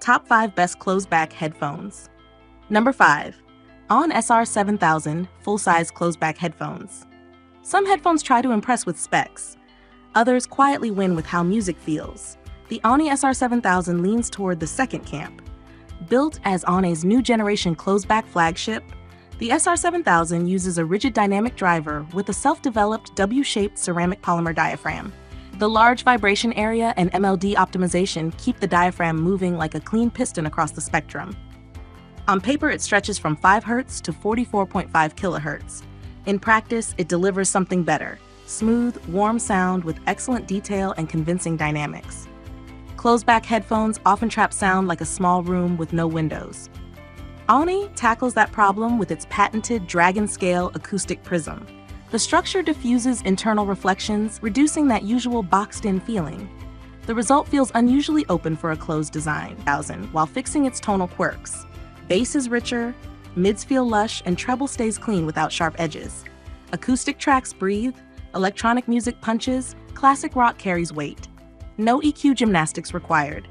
Top 5 Best Closed-Back Headphones. Number 5. Aune SR7000 Full-Size Closed-Back Headphones. Some headphones try to impress with specs. Others quietly win with how music feels. The Aune SR7000 leans toward the second camp. Built as Aune's new generation closed-back flagship, the SR7000 uses a rigid dynamic driver with a self-developed W-shaped ceramic polymer diaphragm. The large vibration area and MLD optimization keep the diaphragm moving like a clean piston across the spectrum. On paper, it stretches from 5 Hz to 44.5 kHz. In practice, it delivers something better: smooth, warm sound with excellent detail and convincing dynamics. Closed-back headphones often trap sound like a small room with no windows. Aune tackles that problem with its patented dragon-scale acoustic prism. The structure diffuses internal reflections, reducing that usual boxed-in feeling. The result feels unusually open for a closed design, while fixing its tonal quirks. Bass is richer, mids feel lush, and treble stays clean without sharp edges. Acoustic tracks breathe, electronic music punches, classic rock carries weight. No EQ gymnastics required.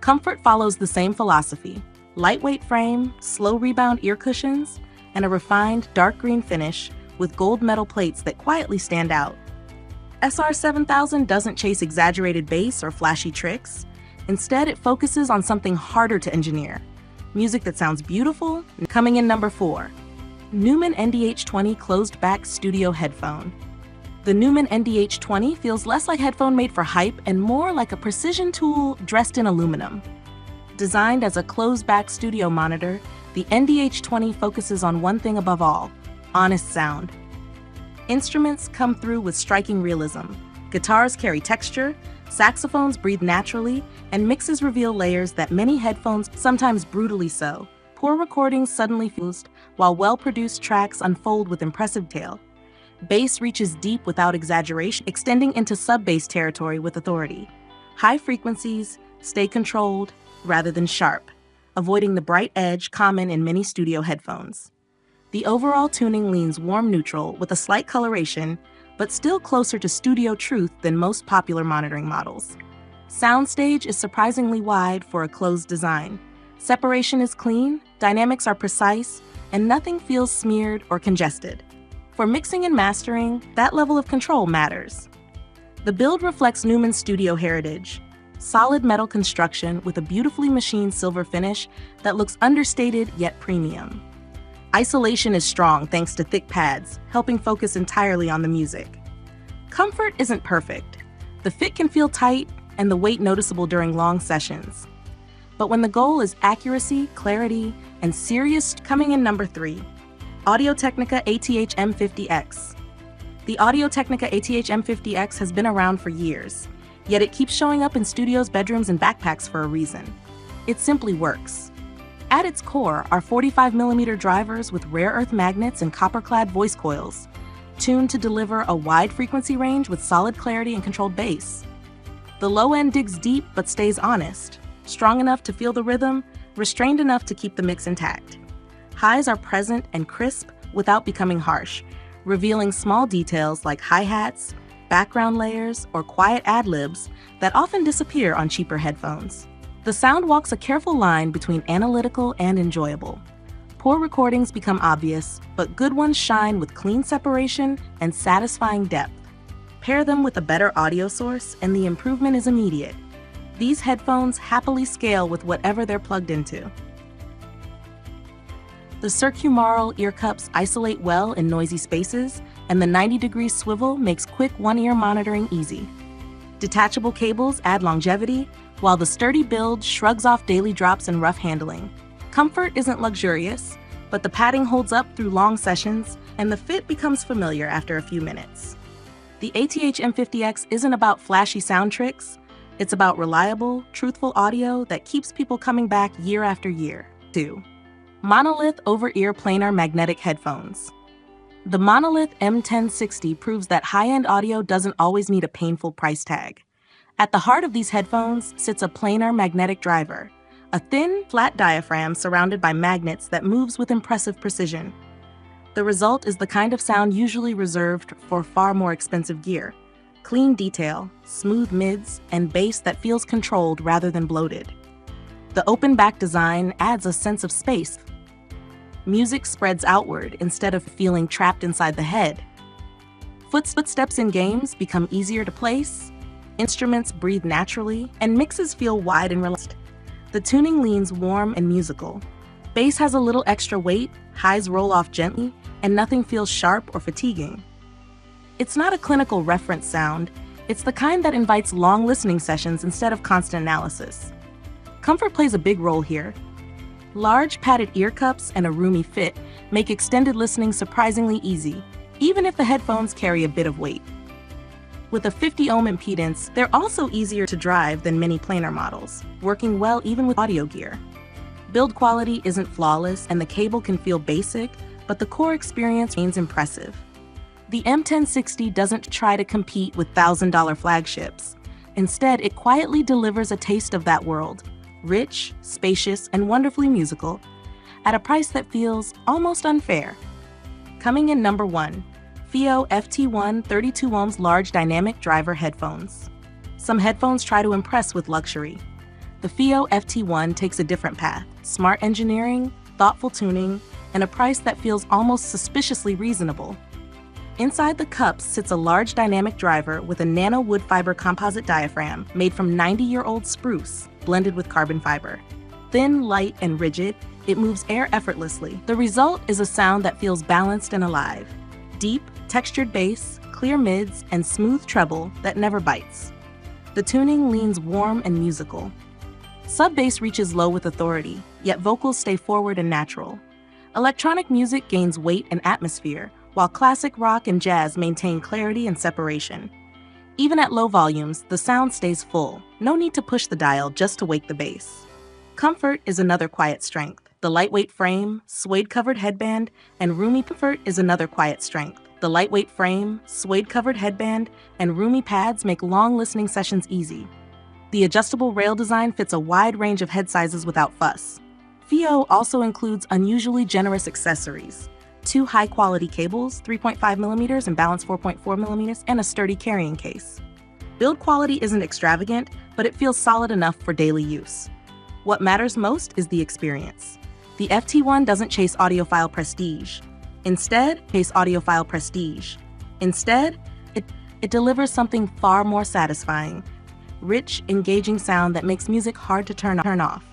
Comfort follows the same philosophy: lightweight frame, slow rebound ear cushions, and a refined dark green finish with gold metal plates that quietly stand out. SR7000 doesn't chase exaggerated bass or flashy tricks. Instead, it focuses on something harder to engineer: music that sounds beautiful. Coming in number 4. Neumann NDH-20 Closed-Back Studio Headphone. The Neumann NDH-20 feels less like headphone made for hype and more like a precision tool dressed in aluminum. Designed as a closed-back studio monitor, the NDH-20 focuses on one thing above all: honest sound. Instruments come through with striking realism. Guitars carry texture, saxophones breathe naturally, and mixes reveal layers that many headphones, sometimes brutally so. Poor recordings suddenly fused, while well-produced tracks unfold with impressive detail. Bass reaches deep without exaggeration, extending into sub-bass territory with authority. High frequencies stay controlled rather than sharp, avoiding the bright edge common in many studio headphones. The overall tuning leans warm neutral with a slight coloration, but still closer to studio truth than most popular monitoring models. Soundstage is surprisingly wide for a closed design. Separation is clean, dynamics are precise, and nothing feels smeared or congested. For mixing and mastering, that level of control matters. The build reflects Neumann's studio heritage: solid metal construction with a beautifully machined silver finish that looks understated yet premium. Isolation is strong thanks to thick pads, helping focus entirely on the music. Comfort isn't perfect. The fit can feel tight and the weight noticeable during long sessions. But when the goal is accuracy, clarity, and serious. Coming in number 3. Audio-Technica ATH-M50X. The Audio-Technica ATH-M50X has been around for years, yet it keeps showing up in studios, bedrooms, and backpacks for a reason. It simply works. At its core are 45mm drivers with rare earth magnets and copper-clad voice coils, tuned to deliver a wide frequency range with solid clarity and controlled bass. The low end digs deep but stays honest, strong enough to feel the rhythm, restrained enough to keep the mix intact. Highs are present and crisp without becoming harsh, revealing small details like hi-hats, background layers, or quiet ad-libs that often disappear on cheaper headphones. The sound walks a careful line between analytical and enjoyable. Poor recordings become obvious, but good ones shine with clean separation and satisfying depth. Pair them with a better audio source, and the improvement is immediate. These headphones happily scale with whatever they're plugged into. The circumaural ear cups isolate well in noisy spaces, and the 90-degree swivel makes quick one-ear monitoring easy. Detachable cables add longevity, while the sturdy build shrugs off daily drops and rough handling. Comfort isn't luxurious, but the padding holds up through long sessions, and the fit becomes familiar after a few minutes. The ATH-M50X isn't about flashy sound tricks. It's about reliable, truthful audio that keeps people coming back year after year. 2. Monolith over-ear planar magnetic headphones. The Monolith M1060 proves that high-end audio doesn't always need a painful price tag. At the heart of these headphones sits a planar magnetic driver, a thin, flat diaphragm surrounded by magnets that moves with impressive precision. The result is the kind of sound usually reserved for far more expensive gear: clean detail, smooth mids, and bass that feels controlled rather than bloated. The open back design adds a sense of space. Music spreads outward instead of feeling trapped inside the head. Footsteps in games become easier to place, instruments breathe naturally, and mixes feel wide and relaxed. The tuning leans warm and musical. Bass has a little extra weight, highs roll off gently, and nothing feels sharp or fatiguing. It's not a clinical reference sound, it's the kind that invites long listening sessions instead of constant analysis. Comfort plays a big role here. Large padded ear cups and a roomy fit make extended listening surprisingly easy, even if the headphones carry a bit of weight. With a 50 ohm impedance, they're also easier to drive than many planar models, working well even with audio gear. Build quality isn't flawless and the cable can feel basic, but the core experience remains impressive. The M1060 doesn't try to compete with $1,000 flagships. Instead, it quietly delivers a taste of that world, rich, spacious, and wonderfully musical, at a price that feels almost unfair. Coming in number 1, FiiO FT1 32 ohms large dynamic driver headphones. Some headphones try to impress with luxury. The FiiO FT1 takes a different path: smart engineering, thoughtful tuning, and a price that feels almost suspiciously reasonable. Inside the cups sits a large dynamic driver with a nano wood fiber composite diaphragm made from 90-year-old spruce, blended with carbon fiber. Thin, light, and rigid, it moves air effortlessly. The result is a sound that feels balanced and alive. Deep, textured bass, clear mids, and smooth treble that never bites. The tuning leans warm and musical. Sub-bass reaches low with authority, yet vocals stay forward and natural. Electronic music gains weight and atmosphere, while classic rock and jazz maintain clarity and separation. Even at low volumes, the sound stays full. No need to push the dial just to wake the bass. Comfort is another quiet strength. The lightweight frame, suede-covered headband, and roomy comfort is another quiet strength. The lightweight frame, suede-covered headband, and roomy pads make long listening sessions easy. The adjustable rail design fits a wide range of head sizes without fuss. FiiO also includes unusually generous accessories: 2 high-quality cables, 3.5mm and balanced 4.4mm, and a sturdy carrying case. Build quality isn't extravagant, but it feels solid enough for daily use. What matters most is the experience. The FT1 doesn't chase audiophile prestige. Instead, it delivers something far more satisfying: rich, engaging sound that makes music hard to turn off.